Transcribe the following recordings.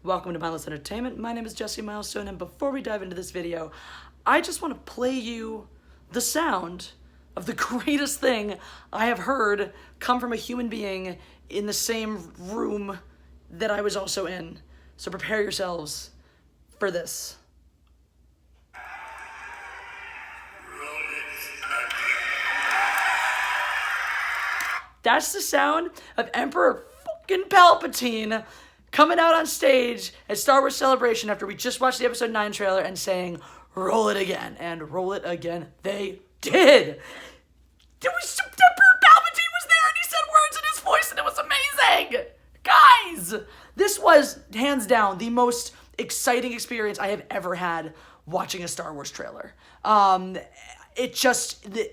Welcome to Mindless Entertainment. My name is Jesse Milestone, and before we dive into this video, I just want to play you the sound of the greatest thing I have heard come from a human being in the same room that I was also in. So prepare yourselves for this. That's the sound of Emperor fucking Palpatine coming out on stage at Star Wars Celebration after we just watched the Episode 9 trailer and saying, "Roll it again," and roll it again they did. Emperor Palpatine was there and he said words in his voice and it was amazing. Guys, this was hands down the most exciting experience I have ever had watching a Star Wars trailer. The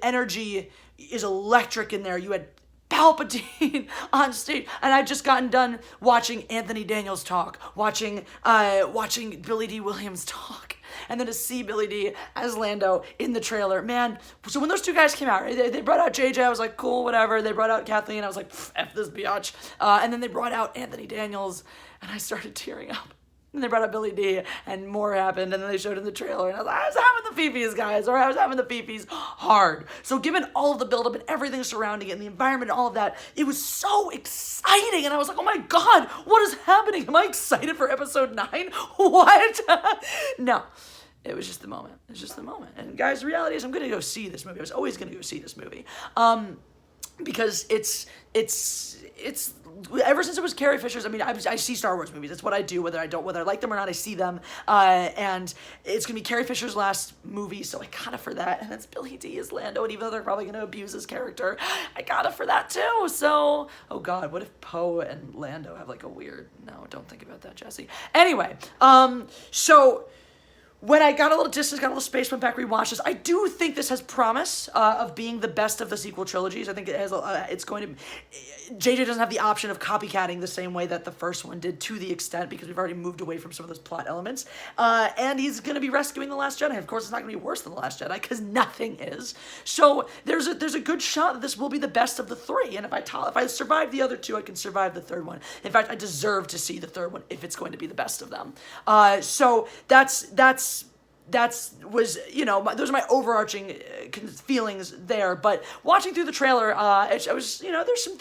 energy is electric in there. You had Palpatine on stage, and I'd just gotten done watching Anthony Daniels talk, watching Billy D. Williams talk, and then to see Billy D. as Lando in the trailer, man. So when those two guys came out, right, they brought out JJ, I was like, cool, whatever. They brought out Kathleen, I was like, F this biatch. And then they brought out Anthony Daniels, and I started tearing up. And they brought up Billy D, and more happened, and then they showed in the trailer, and I was having the fifis, guys, or I was having the fifis hard. So given all of the buildup and everything surrounding it, and the environment and all of that, it was so exciting, and I was like, oh my god, what is happening? Am I excited for Episode 9? What? No. It was just the moment. It was just the moment. And guys, the reality is I'm going to go see this movie. I was always going to go see this movie. Because it's ever since it was Carrie Fisher's, I mean, I see Star Wars movies. That's what I do, whether I like them or not, I see them. And it's going to be Carrie Fisher's last movie, so I got it for that. And it's Billy D. as Lando, and even though they're probably going to abuse his character, I got it for that too. So, oh god, what if Poe and Lando have like a weird, no, don't think about that, Jesse. Anyway, so when I got a little distance, got a little space, went back, rewatched this, I do think this has promise of being the best of the sequel trilogies. I think it has. It's going to. JJ doesn't have the option of copycatting the same way that the first one did, to the extent, because we've already moved away from some of those plot elements. And he's going to be rescuing the Last Jedi. Of course, it's not going to be worse than the Last Jedi, because nothing is. So there's a good shot that this will be the best of the three. And if I survive the other two, I can survive the third one. In fact, I deserve to see the third one if it's going to be the best of them. So was, you know, those are my overarching feelings there. But watching through the trailer, I was, you know, there's some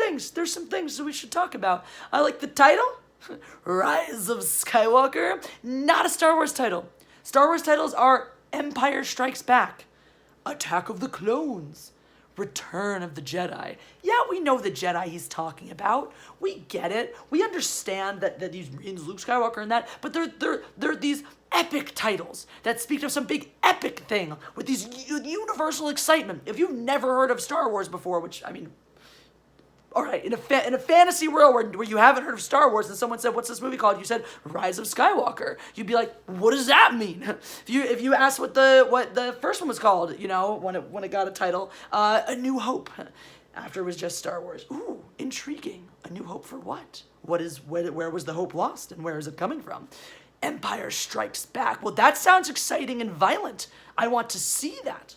things that we should talk about. I like the title, Rise of Skywalker. Not a Star Wars title. Star Wars titles are Empire Strikes Back, Attack of the Clones, Return of the Jedi. Yeah, we know the Jedi he's talking about. We get it. We understand that he's Luke Skywalker and that, but they're these epic titles that speak of some big epic thing with these universal excitement. If you've never heard of Star Wars before, which, I mean, all right, in a fantasy world where you haven't heard of Star Wars and someone said, what's this movie called? You said, Rise of Skywalker. You'd be like, what does that mean? If you asked what the first one was called, you know, when it got a title, A New Hope, after it was just Star Wars. Ooh, intriguing. A New Hope for what? Where was the hope lost and where is it coming from? Empire Strikes Back. Well, that sounds exciting and violent. I want to see that.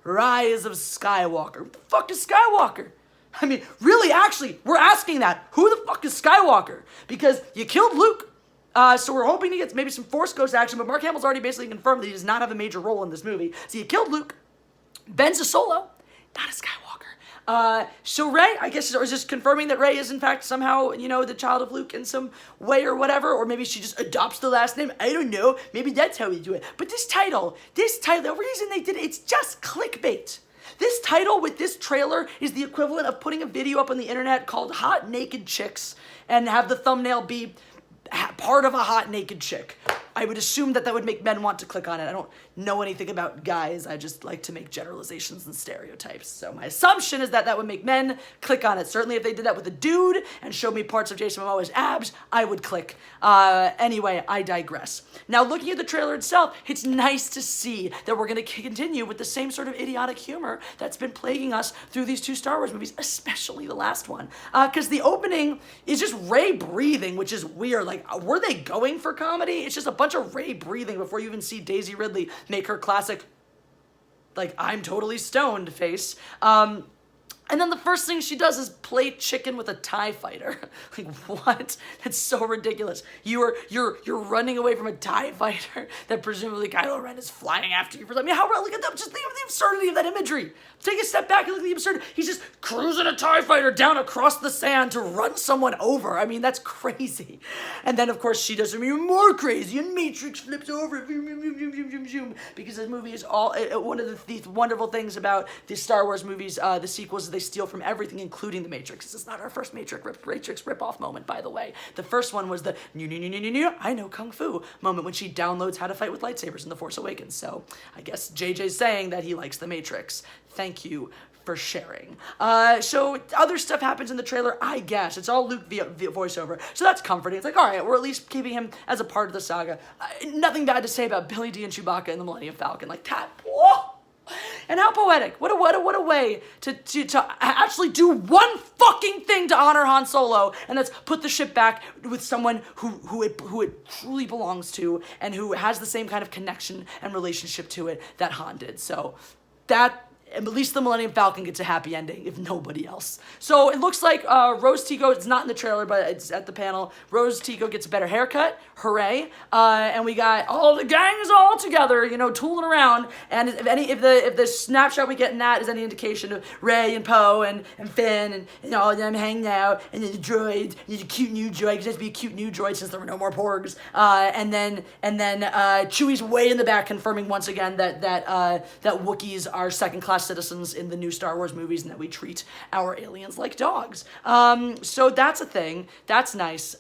Rise of Skywalker. Who the fuck is Skywalker? I mean, really, actually, we're asking that. Who the fuck is Skywalker? Because you killed Luke, so we're hoping to get maybe some Force Ghost action, but Mark Hamill's already basically confirmed that he does not have a major role in this movie. So you killed Luke. Ben's a Solo, not a Skywalker. So Rey, I guess, is just confirming that Rey is in fact somehow, you know, the child of Luke in some way or whatever, or maybe she just adopts the last name. I don't know. Maybe that's how we do it. But this title, the reason they did it, it's just clickbait. This title with this trailer is the equivalent of putting a video up on the internet called Hot Naked Chicks and have the thumbnail be part of a hot naked chick. I would assume that would make men want to click on it. I don't know anything about guys. I just like to make generalizations and stereotypes. So my assumption is that would make men click on it. Certainly if they did that with a dude and showed me parts of Jason Momoa's abs, I would click. Anyway, I digress. Now looking at the trailer itself, it's nice to see that we're going to continue with the same sort of idiotic humor that's been plaguing us through these two Star Wars movies, especially the last one. Because the opening is just Rey breathing, which is weird. Like, were they going for comedy? It's just a bunch of Rey breathing before you even see Daisy Ridley make her classic, like, I'm totally stoned face. And then the first thing she does is play chicken with a TIE fighter. Like, what? That's so ridiculous. You're running away from a TIE fighter that presumably Kylo Ren is flying after you for something. Look at that, just think of the absurdity of that imagery. Take a step back and look at the absurdity. He's just cruising a TIE fighter down across the sand to run someone over. I mean, that's crazy. And then, of course, she does something even more crazy, and Matrix flips over. Because this movie is all, one of the wonderful things about the Star Wars movies, the sequels, is they steal from everything, including the Matrix. This is not our first Matrix rip-off moment, by the way. The first one was the I know Kung Fu moment when she downloads how to fight with lightsabers in The Force Awakens. So I guess JJ's saying that he likes the Matrix. Thank you for sharing. So other stuff happens in the trailer, I guess. It's all Luke via voiceover. So that's comforting. It's like, all right, we're at least keeping him as a part of the saga. Nothing bad to say about Billy Dee and Chewbacca and the Millennium Falcon. Like that. Whoa! And how poetic. What a way to actually do one fucking thing to honor Han Solo, and that's put the ship back with someone who it truly belongs to and who has the same kind of connection and relationship to it that Han did. So that, at least the Millennium Falcon gets a happy ending, if nobody else. So it looks like Rose Tico, it's not in the trailer, but it's at the panel. Rose Tico gets a better haircut. Hooray. And we got all the gangs all together, tooling around. And if the snapshot we get in that is any indication of Rey and Poe and Finn and all of them hanging out, and then the droids, and the cute new droid, because it has to be a cute new droid since there were no more Porgs. And then Chewie's way in the back confirming once again that Wookiees are second-class citizens in the new Star Wars movies, and that we treat our aliens like dogs. So that's a thing. That's nice.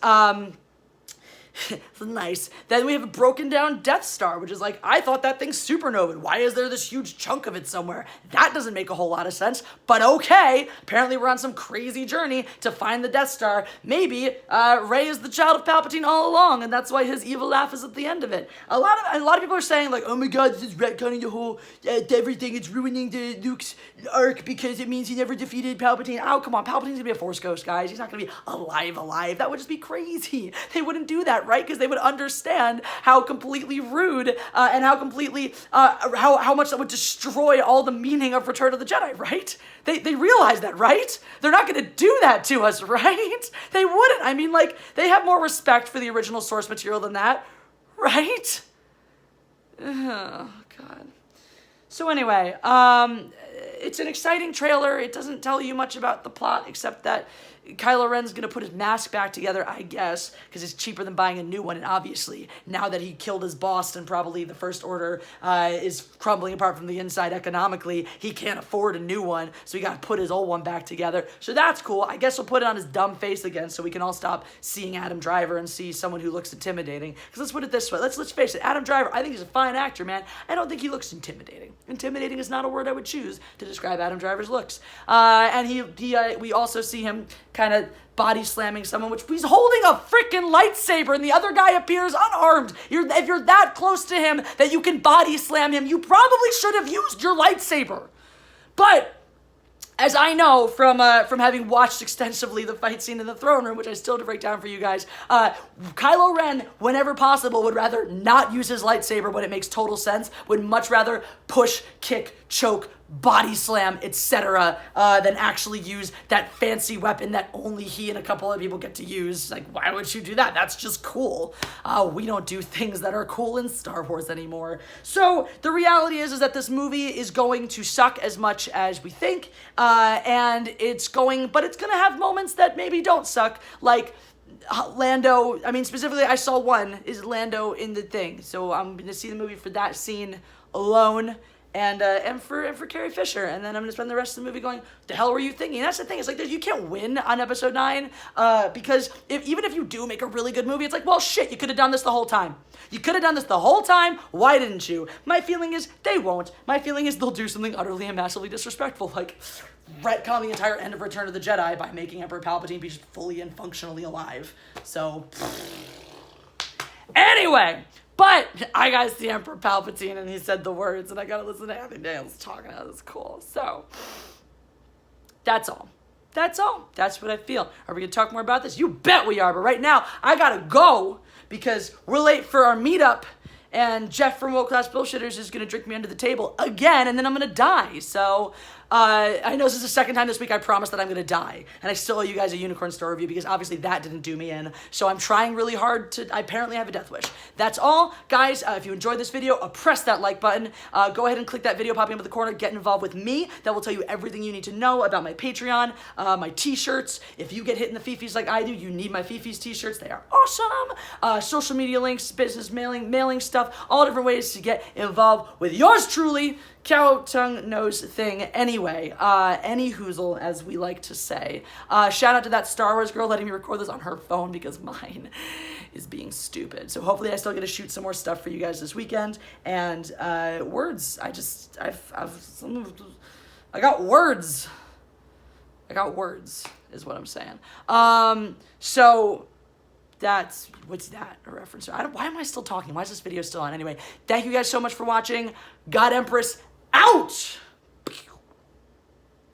Nice. Then we have a broken down Death Star, which is like, I thought that thing's supernovaed. Why is there this huge chunk of it somewhere? That doesn't make a whole lot of sense, but okay. Apparently we're on some crazy journey to find the Death Star. Maybe Rey is the child of Palpatine all along, and that's why his evil laugh is at the end of it. A lot of people are saying like, oh my god, this is retconning the whole everything. It's ruining the Luke's arc because it means he never defeated Palpatine. Oh, come on. Palpatine's gonna be a Force ghost, guys. He's not gonna be alive. That would just be crazy. They wouldn't do that, right? Because they would understand how completely rude and how completely how much that would destroy all the meaning of Return of the Jedi, right? They realize that, right? They're not going to do that to us, right? They wouldn't. I mean, like, they have more respect for the original source material than that, right? Oh, God. So anyway, it's an exciting trailer. It doesn't tell you much about the plot except that Kylo Ren's gonna put his mask back together, I guess, because it's cheaper than buying a new one, and obviously, now that he killed his boss and probably the First Order is crumbling apart from the inside economically, he can't afford a new one, so he gotta put his old one back together. So that's cool. I guess we'll put it on his dumb face again so we can all stop seeing Adam Driver and see someone who looks intimidating. Because let's put it this way, let's face it, Adam Driver, I think he's a fine actor, man. I don't think he looks intimidating. Intimidating is not a word I would choose to describe Adam Driver's looks. And we also see him kind of body slamming someone, which he's holding a freaking lightsaber and the other guy appears unarmed. If you're that close to him that you can body slam him, you probably should have used your lightsaber. But as I know from having watched extensively the fight scene in the throne room, which I still have to break down for you guys, Kylo Ren, whenever possible, would rather not use his lightsaber when it makes total sense, would much rather push, kick, choke, body slam, etc., than actually use that fancy weapon that only he and a couple of people get to use. Like, why would you do that? That's just cool. We don't do things that are cool in Star Wars anymore. So the reality is that this movie is going to suck as much as we think, and it's going to have moments that maybe don't suck, like Lando. I mean, specifically, I saw one is Lando in the thing, so I'm gonna see the movie for that scene alone. And for Carrie Fisher, and then I'm gonna spend the rest of the movie going, the hell were you thinking? That's the thing. It's like you can't win on episode 9, because even if you do make a really good movie, it's like, well, shit, you could have done this the whole time. You could have done this the whole time. Why didn't you? My feeling is they won't. My feeling is they'll do something utterly and massively disrespectful, like retcon the entire end of Return of the Jedi by making Emperor Palpatine be fully and functionally alive. So anyway. But I got to see Emperor Palpatine, and he said the words, and I got to listen to Anthony Daniels talking. That was cool. So, that's all. That's all. That's what I feel. Are we going to talk more about this? You bet we are. But right now, I got to go because we're late for our meetup, and Jeff from World Class Bullshitters is going to drink me under the table again, and then I'm going to die. So, I know this is the second time this week I promised that I'm gonna die, and I still owe you guys a unicorn store review because obviously that didn't do me in. So I'm trying really hard to. I apparently have a death wish. That's all, guys. If you enjoyed this video, press that like button. Go ahead and click that video popping up in the corner. Get involved with me. That will tell you everything you need to know about my Patreon, my T-shirts. If you get hit in the fifis like I do, you need my fifis T-shirts. They are awesome. Social media links, business mailing stuff, all different ways to get involved with yours truly. Cow tongue nose thing. Anyway, any hoozle, as we like to say. Shout out to that Star Wars girl letting me record this on her phone because mine is being stupid. So hopefully I still get to shoot some more stuff for you guys this weekend. And words, I got words. I got words is what I'm saying. So what's that a reference to? Why am I still talking? Why is this video still on? Anyway, thank you guys so much for watching. God Empress out!